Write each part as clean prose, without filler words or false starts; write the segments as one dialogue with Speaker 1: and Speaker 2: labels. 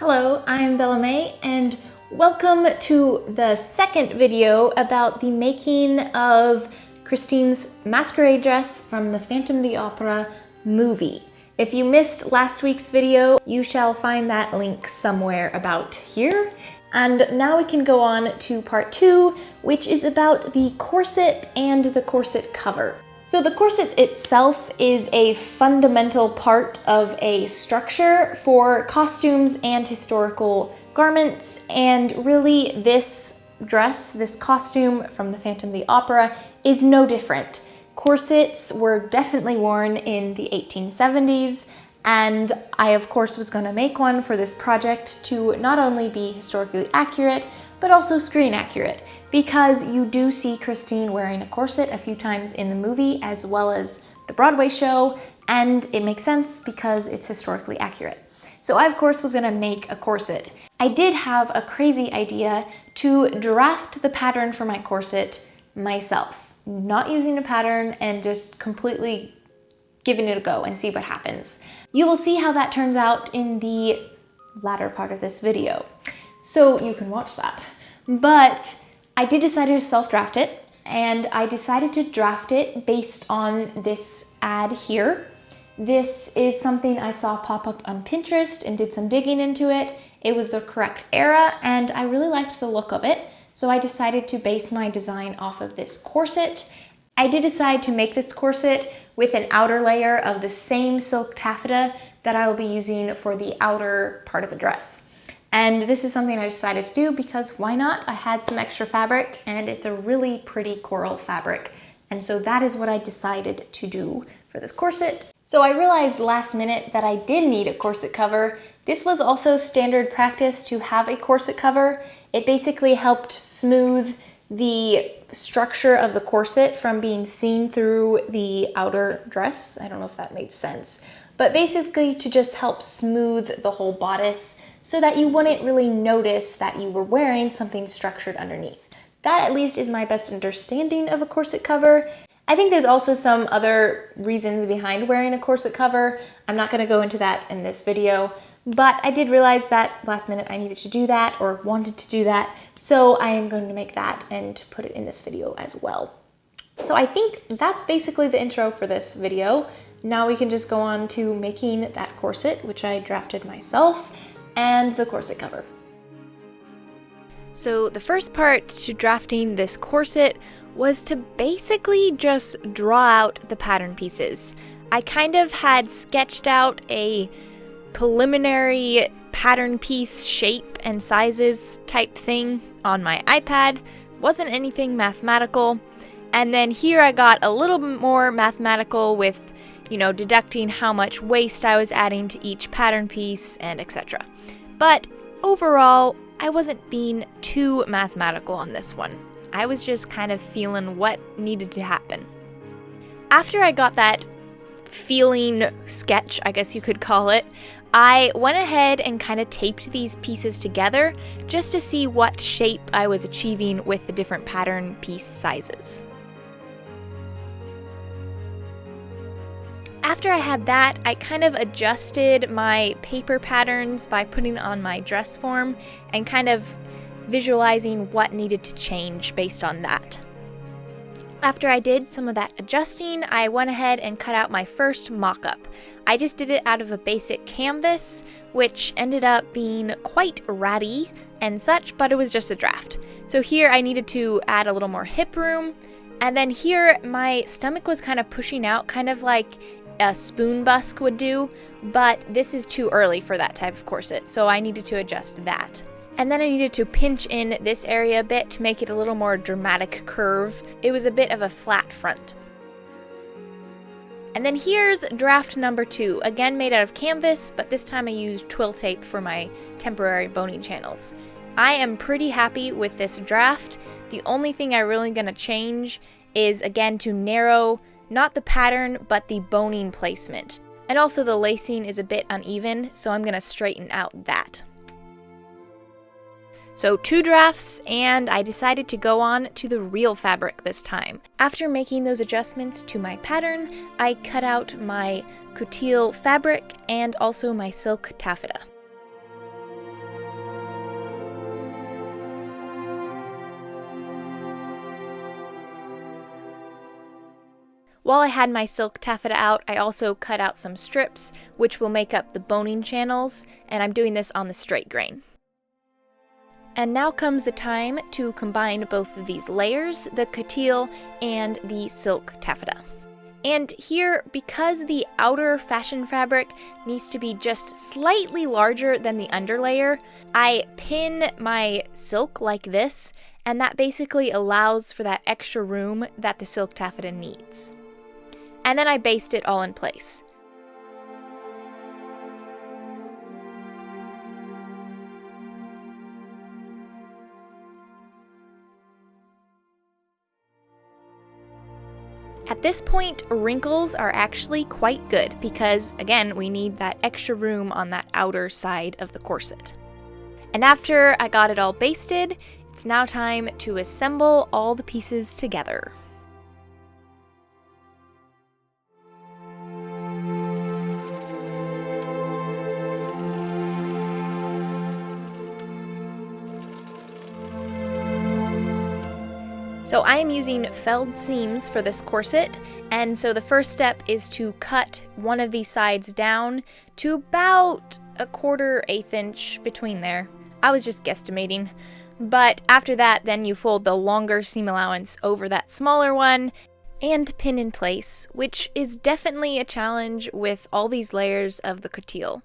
Speaker 1: Hello, I'm Bella May, and welcome to the second video about the making of Christine's Masquerade dress from the Phantom of the Opera movie. If you missed last week's video, you shall find that link somewhere about here. And now we can go on to part 2, which is about the corset and the corset cover. So the corset itself is a fundamental part of a structure for costumes and historical garments, and really this dress, this costume from the Phantom of the Opera is no different. Corsets were definitely worn in the 1870s, and I of course was going to make one for this project to not only be historically accurate, but also screen accurate, because you do see Christine wearing a corset a few times in the movie as well as the Broadway show, and it makes sense because it's historically accurate. So I of course was gonna make a corset. I did have a crazy idea to draft the pattern for my corset myself, not using a pattern and just completely giving it a go and see what happens. You will see how that turns out in the latter part of this video, so you can watch that. But I did decide to self-draft it, and I decided to draft it based on this ad here. This is something I saw pop up on Pinterest and did some digging into it. It was the correct era, and I really liked the look of it, so I decided to base my design off of this corset. I did decide to make this corset with an outer layer of the same silk taffeta that I will be using for the outer part of the dress. And this is something I decided to do because why not? I had some extra fabric and it's a really pretty coral fabric. And so that is what I decided to do for this corset. So I realized last minute that I did need a corset cover. This was also standard practice to have a corset cover. It basically helped smooth the structure of the corset from being seen through the outer dress. I don't know if that made sense, but basically to just help smooth the whole bodice so that you wouldn't really notice that you were wearing something structured underneath. That at least is my best understanding of a corset cover. I think there's also some other reasons behind wearing a corset cover. I'm not gonna go into that in this video, but I did realize that last minute I needed to do that or wanted to do that. So I am going to make that and put it in this video as well. So I think that's basically the intro for this video. Now we can just go on to making that corset, which I drafted myself, and the corset cover. So the first part to drafting this corset was to basically just draw out the pattern pieces. I kind of had sketched out a preliminary pattern piece shape and sizes type thing on my iPad. Wasn't anything mathematical. And then here I got a little bit more mathematical with, deducting how much waste I was adding to each pattern piece and etc. But overall, I wasn't being too mathematical on this one. I was just kind of feeling what needed to happen. After I got that feeling sketch, I guess you could call it, I went ahead and kind of taped these pieces together just to see what shape I was achieving with the different pattern piece sizes. After I had that, I kind of adjusted my paper patterns by putting on my dress form and kind of visualizing what needed to change based on that. After I did some of that adjusting, I went ahead and cut out my first mock-up. I just did it out of a basic canvas, which ended up being quite ratty and such, but it was just a draft. So here I needed to add a little more hip room, and then here my stomach was kind of pushing out, kind of like a spoon busk would do, but this is too early for that type of corset, so I needed to adjust that. And then I needed to pinch in this area a bit to make it a little more dramatic curve. It was a bit of a flat front. And then here's draft number 2, again made out of canvas, but this time I used twill tape for my temporary boning channels. I am pretty happy with this draft. The only thing I'm really gonna change is again to narrow not the pattern, but the boning placement. And also the lacing is a bit uneven, so I'm gonna straighten out that. So 2 drafts, and I decided to go on to the real fabric this time. After making those adjustments to my pattern, I cut out my coutil fabric and also my silk taffeta. While I had my silk taffeta out, I also cut out some strips, which will make up the boning channels, and I'm doing this on the straight grain. And now comes the time to combine both of these layers, the coutil and the silk taffeta. And here, because the outer fashion fabric needs to be just slightly larger than the underlayer, I pin my silk like this, and that basically allows for that extra room that the silk taffeta needs. And then I baste it all in place. At this point, wrinkles are actually quite good because, again, we need that extra room on that outer side of the corset. And after I got it all basted, it's now time to assemble all the pieces together. So I am using felled seams for this corset, and so the first step is to cut one of these sides down to about 1/4 inch between there. I was just guesstimating. But after that, then you fold the longer seam allowance over that smaller one and pin in place, which is definitely a challenge with all these layers of the coutil.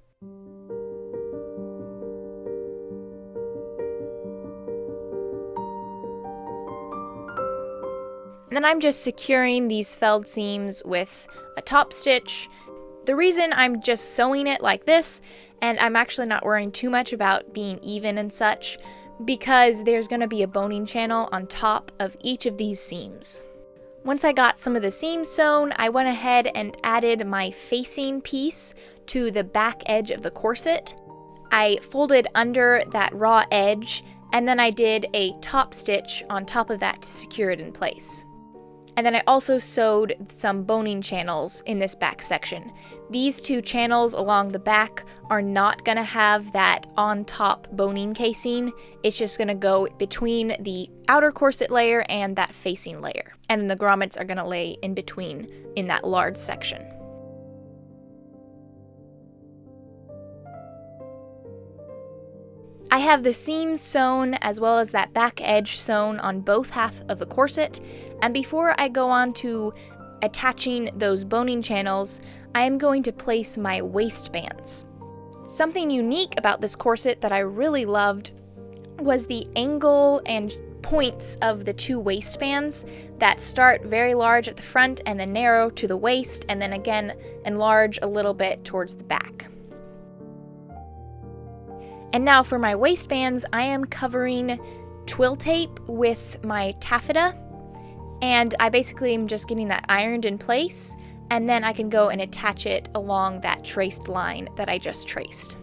Speaker 1: And then I'm just securing these felled seams with a top stitch. The reason I'm just sewing it like this, and I'm actually not worrying too much about being even and such, because there's going to be a boning channel on top of each of these seams. Once I got some of the seams sewn, I went ahead and added my facing piece to the back edge of the corset. I folded under that raw edge, and then I did a top stitch on top of that to secure it in place. And then I also sewed some boning channels in this back section. These two channels along the back are not going to have that on top boning casing. It's just going to go between the outer corset layer and that facing layer. And then the grommets are going to lay in between in that large section. I have the seams sewn as well as that back edge sewn on both half of the corset, and before I go on to attaching those boning channels, I am going to place my waistbands. Something unique about this corset that I really loved was the angle and points of the two waistbands that start very large at the front and then narrow to the waist, and then again enlarge a little bit towards the back. And now for my waistbands, I am covering twill tape with my taffeta, and I basically am just getting that ironed in place, and then I can go and attach it along that traced line that I just traced.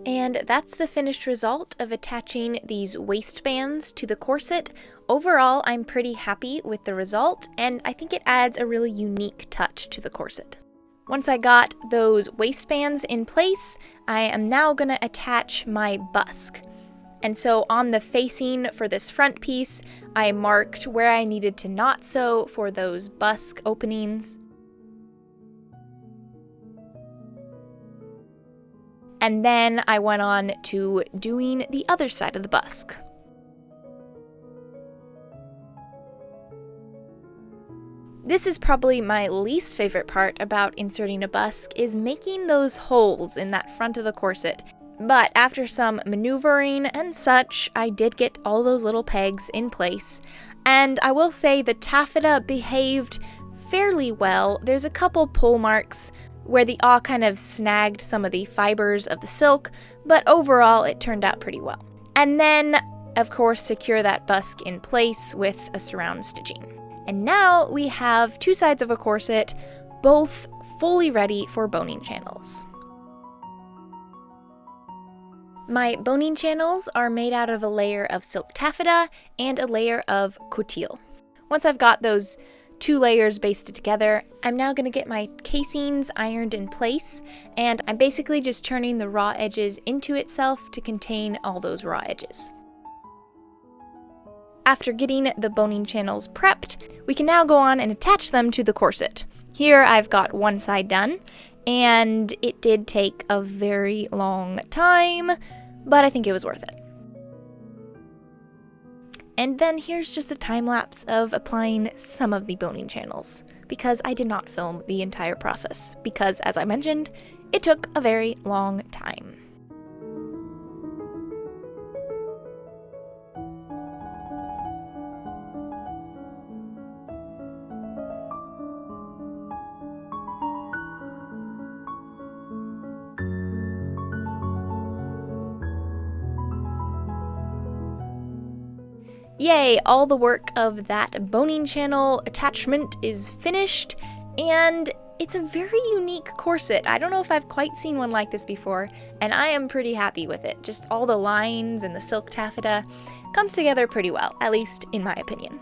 Speaker 1: And that's the finished result of attaching these waistbands to the corset. Overall, I'm pretty happy with the result, and I think it adds a really unique touch to the corset. Once I got those waistbands in place, I am now going to attach my busk. And so on the facing for this front piece, I marked where I needed to knot sew for those busk openings. And then I went on to doing the other side of the busk. This is probably my least favorite part about inserting a busk, is making those holes in that front of the corset. But after some maneuvering and such, I did get all those little pegs in place. And I will say the taffeta behaved fairly well. There's a couple pull marks where the awl kind of snagged some of the fibers of the silk, but overall it turned out pretty well. And then, of course, secure that busk in place with a surround stitching. And now we have two sides of a corset, both fully ready for boning channels. My boning channels are made out of a layer of silk taffeta and a layer of coutil. Once I've got those two layers basted together, I'm now going to get my casings ironed in place, and I'm basically just turning the raw edges into itself to contain all those raw edges. After getting the boning channels prepped, we can now go on and attach them to the corset. Here I've got one side done, and it did take a very long time, but I think it was worth it. And then here's just a time lapse of applying some of the boning channels, because I did not film the entire process, because as I mentioned, it took a very long time. Yay, all the work of that boning channel attachment is finished, and it's a very unique corset. I don't know if I've quite seen one like this before, and I am pretty happy with it. Just all the lines and the silk taffeta comes together pretty well, at least in my opinion.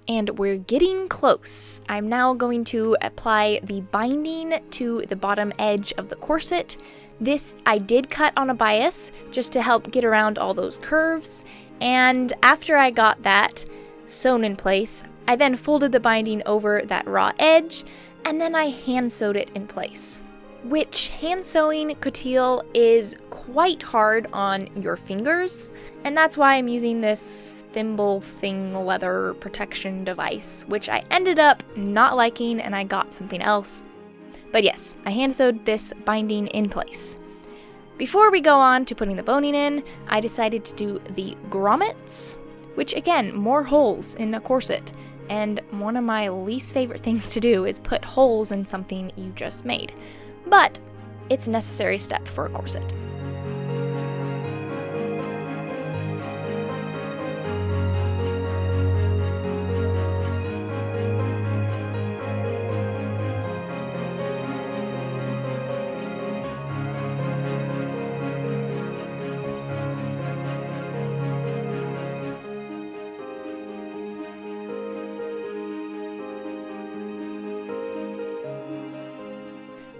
Speaker 1: And we're getting close. I'm now going to apply the binding to the bottom edge of the corset. This I did cut on a bias just to help get around all those curves. And after I got that sewn in place, I then folded the binding over that raw edge, and then I hand sewed it in place. Which hand sewing coutil is quite hard on your fingers, and that's why I'm using this thimble thing leather protection device, which I ended up not liking and I got something else. But yes, I hand sewed this binding in place. Before we go on to putting the boning in, I decided to do the grommets, which again, more holes in a corset. And one of my least favorite things to do is put holes in something you just made. But it's a necessary step for a corset.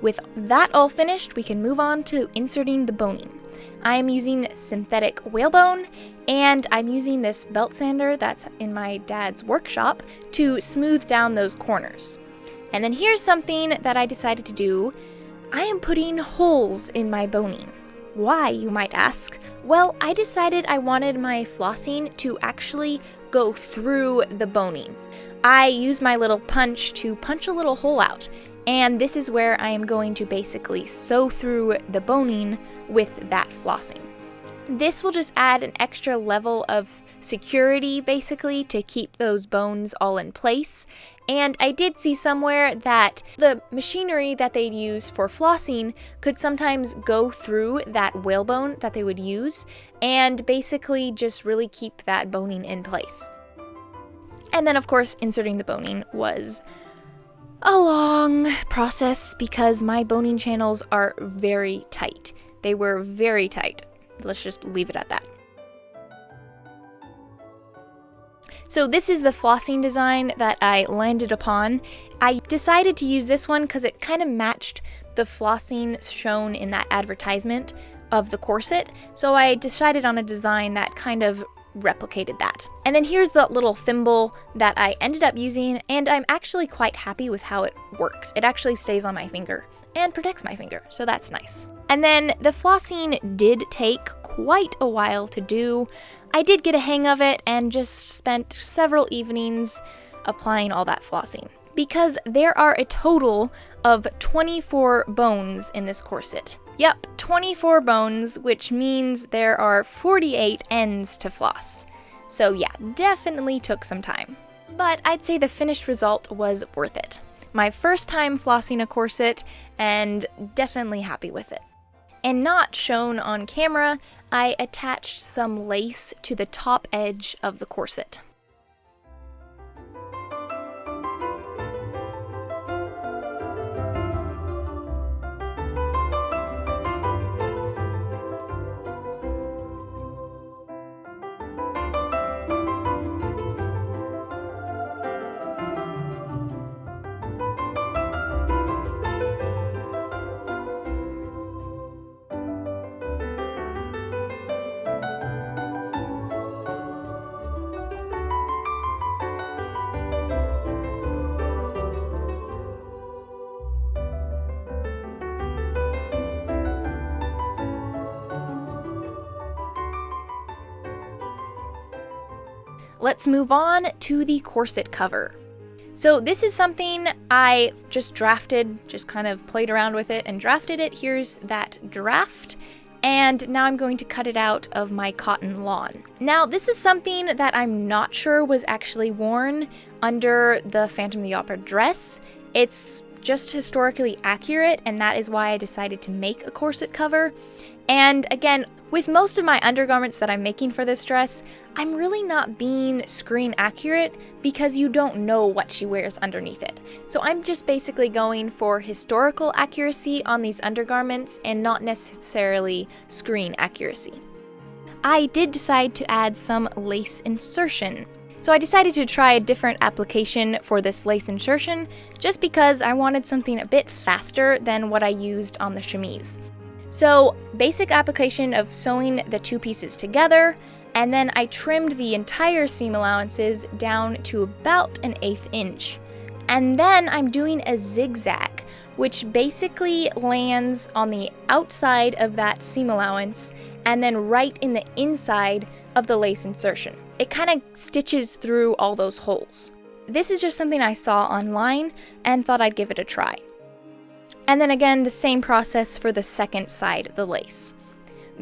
Speaker 1: With that all finished, we can move on to inserting the boning. I am using synthetic whalebone, and I'm using this belt sander that's in my dad's workshop to smooth down those corners. And then here's something that I decided to do. I am putting holes in my boning. Why, you might ask? Well, I decided I wanted my flossing to actually go through the boning. I used my little punch to punch a little hole out. And this is where I am going to basically sew through the boning with that flossing. This will just add an extra level of security, basically, to keep those bones all in place. And I did see somewhere that the machinery that they'd use for flossing could sometimes go through that whalebone that they would use and basically just really keep that boning in place. And then, of course, inserting the boning was a long process because my boning channels are very tight. They were very tight. Let's just leave it at that. So this is the flossing design that I landed upon. I decided to use this one because it kind of matched the flossing shown in that advertisement of the corset. So I decided on a design that kind of replicated that. And then here's the little thimble that I ended up using, and I'm actually quite happy with how it works. It actually stays on my finger and protects my finger, so that's nice. And then the flossing did take quite a while to do. I did get a hang of it and just spent several evenings applying all that flossing, because there are a total of 24 bones in this corset. Yep, 24 bones, which means there are 48 ends to floss. So yeah, definitely took some time. But I'd say the finished result was worth it, My first time flossing a corset, and definitely happy with it. And not shown on camera, I attached some lace to the top edge of the corset. Let's move on to the corset cover. So this is something I just drafted, just kind of played around with it and drafted it. Here's that draft. And now I'm going to cut it out of my cotton lawn. Now this is something that I'm not sure was actually worn under the Phantom of the Opera dress. It's just historically accurate, and that is why I decided to make a corset cover. And again, with most of my undergarments that I'm making for this dress, I'm really not being screen accurate because you don't know what she wears underneath it. So I'm just basically going for historical accuracy on these undergarments and not necessarily screen accuracy. I did decide to add some lace insertion. So I decided to try a different application for this lace insertion just because I wanted something a bit faster than what I used on the chemise. So basic application of sewing the two pieces together, and then I trimmed the entire seam allowances down to about 1/8 inch. And then I'm doing a zigzag, which basically lands on the outside of that seam allowance and then right in the inside of the lace insertion. It kind of stitches through all those holes. This is just something I saw online and thought I'd give it a try. And then again, the same process for the second side of the lace.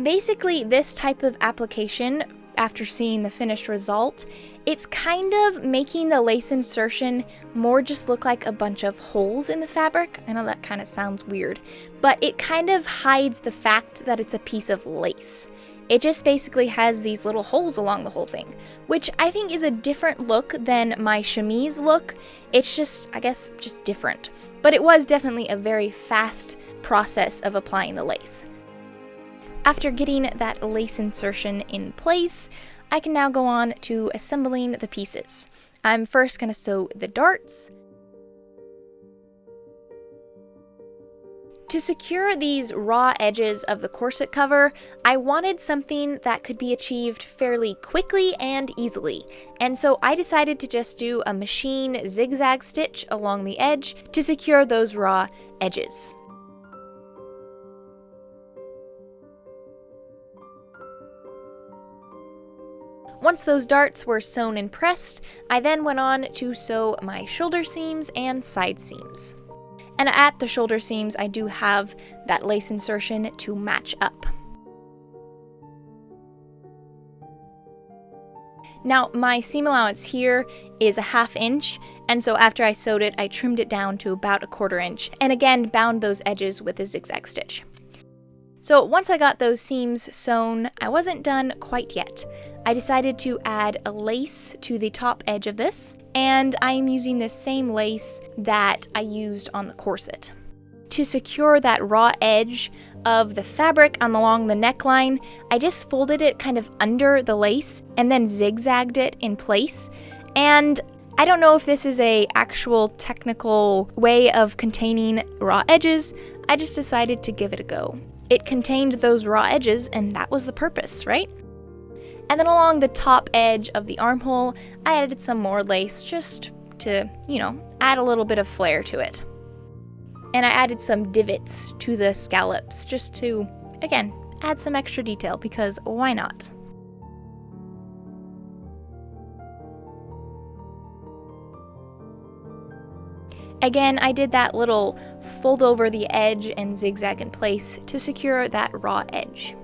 Speaker 1: Basically, this type of application, after seeing the finished result, it's kind of making the lace insertion more just look like a bunch of holes in the fabric. I know that kind of sounds weird, but it kind of hides the fact that it's a piece of lace. It just basically has these little holes along the whole thing, which I think is a different look than my chemise look. It's just, I guess, just different. But it was definitely a very fast process of applying the lace. After getting that lace insertion in place, I can now go on to assembling the pieces. I'm first going to sew the darts. To secure these raw edges of the corset cover, I wanted something that could be achieved fairly quickly and easily, and so I decided to just do a machine zigzag stitch along the edge to secure those raw edges. Once those darts were sewn and pressed, I then went on to sew my shoulder seams and side seams. And at the shoulder seams, I do have that lace insertion to match up. Now, my seam allowance here is 1/2 inch, and so after I sewed it, I trimmed it down to about 1/4 inch, and again, bound those edges with a zigzag stitch. So once I got those seams sewn, I wasn't done quite yet. I decided to add a lace to the top edge of this, and I am using this same lace that I used on the corset. To secure that raw edge of the fabric along the neckline, I just folded it kind of under the lace and then zigzagged it in place. And I don't know if this is a actual technical way of containing raw edges. I just decided to give it a go. It contained those raw edges, and that was the purpose, right? And then along the top edge of the armhole, I added some more lace just to, add a little bit of flair to it. And I added some divots to the scallops just to, again, add some extra detail because why not? Again, I did that little fold over the edge and zigzag in place to secure that raw edge.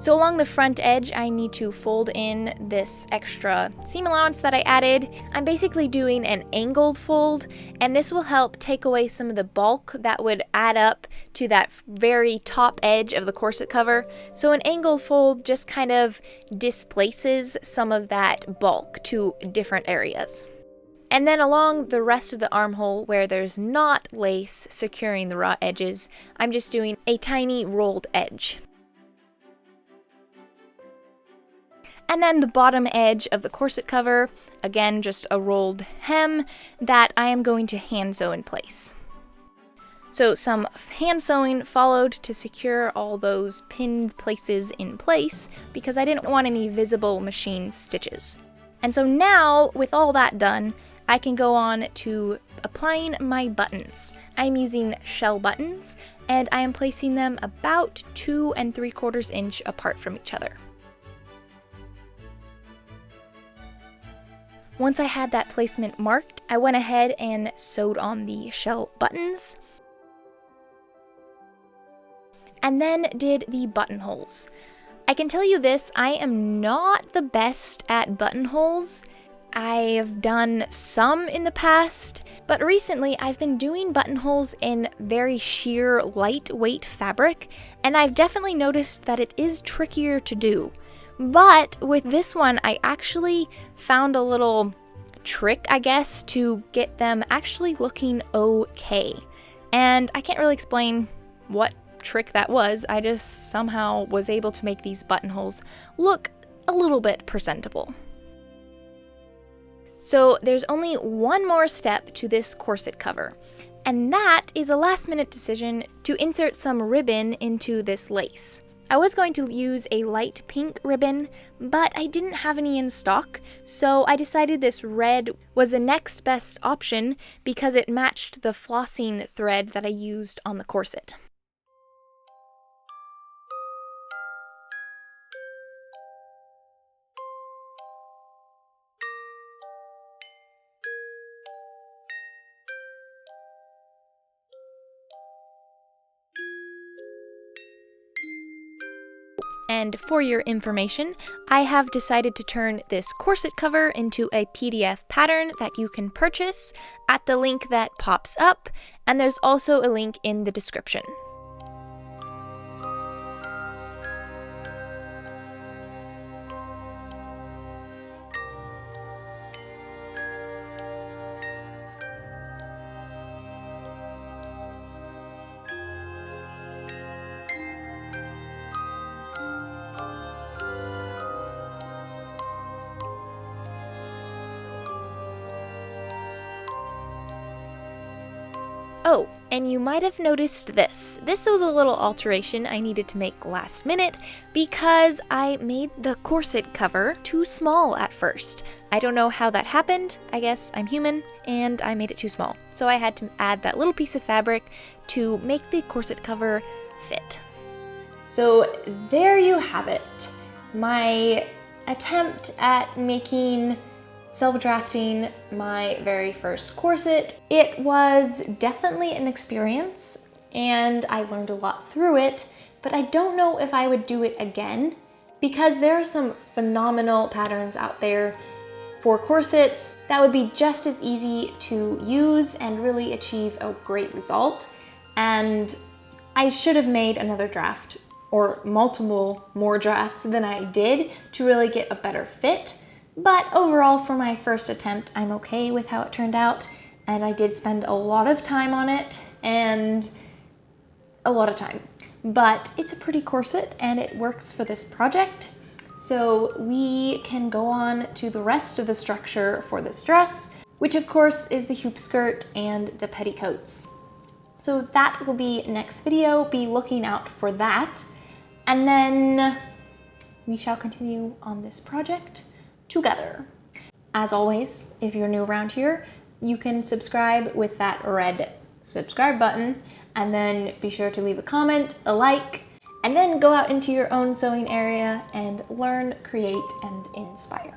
Speaker 1: So along the front edge, I need to fold in this extra seam allowance that I added. I'm basically doing an angled fold, and this will help take away some of the bulk that would add up to that very top edge of the corset cover. So an angled fold just kind of displaces some of that bulk to different areas. And then along the rest of the armhole where there's not lace securing the raw edges, I'm just doing a tiny rolled edge. And then the bottom edge of the corset cover, again just a rolled hem that I am going to hand sew in place. So some hand sewing followed to secure all those pinned places in place because I didn't want any visible machine stitches. And so now, with all that done, I can go on to applying my buttons. I'm using shell buttons, and I am placing them about 2 3/4 inch apart from each other. Once I had that placement marked, I went ahead and sewed on the shell buttons, and then did the buttonholes. I can tell you this, I am not the best at buttonholes. I've done some in the past, but recently I've been doing buttonholes in very sheer, lightweight fabric, and I've definitely noticed that it is trickier to do. But with this one, I actually found a little trick, I guess, to get them actually looking okay. And I can't really explain what trick that was. I just somehow was able to make these buttonholes look a little bit presentable. So there's only one more step to this corset cover, and that is a last-minute decision to insert some ribbon into this lace. I was going to use a light pink ribbon, but I didn't have any in stock, so I decided this red was the next best option because it matched the flossing thread that I used on the corset. And for your information, I have decided to turn this corset cover into a PDF pattern that you can purchase at the link that pops up, and there's also a link in the description. Oh, and you might have noticed this. This was a little alteration I needed to make last minute because I made the corset cover too small at first. I don't know how that happened. I guess I'm human and I made it too small. So I had to add that little piece of fabric to make the corset cover fit. So there you have it. My attempt at making self-drafting my very first corset. It was definitely an experience and I learned a lot through it, but I don't know if I would do it again because there are some phenomenal patterns out there for corsets that would be just as easy to use and really achieve a great result. And I should have made another draft or multiple more drafts than I did to really get a better fit. But overall, for my first attempt, I'm okay with how it turned out. And I did spend a lot of time on it, and a lot of time. But it's a pretty corset, and it works for this project. So we can go on to the rest of the structure for this dress, which of course is the hoop skirt and the petticoats. So that will be next video. Be looking out for that. And then we shall continue on this project together. As always, if you're new around here, you can subscribe with that red subscribe button, and then be sure to leave a comment, a like, and then go out into your own sewing area and learn, create, and inspire.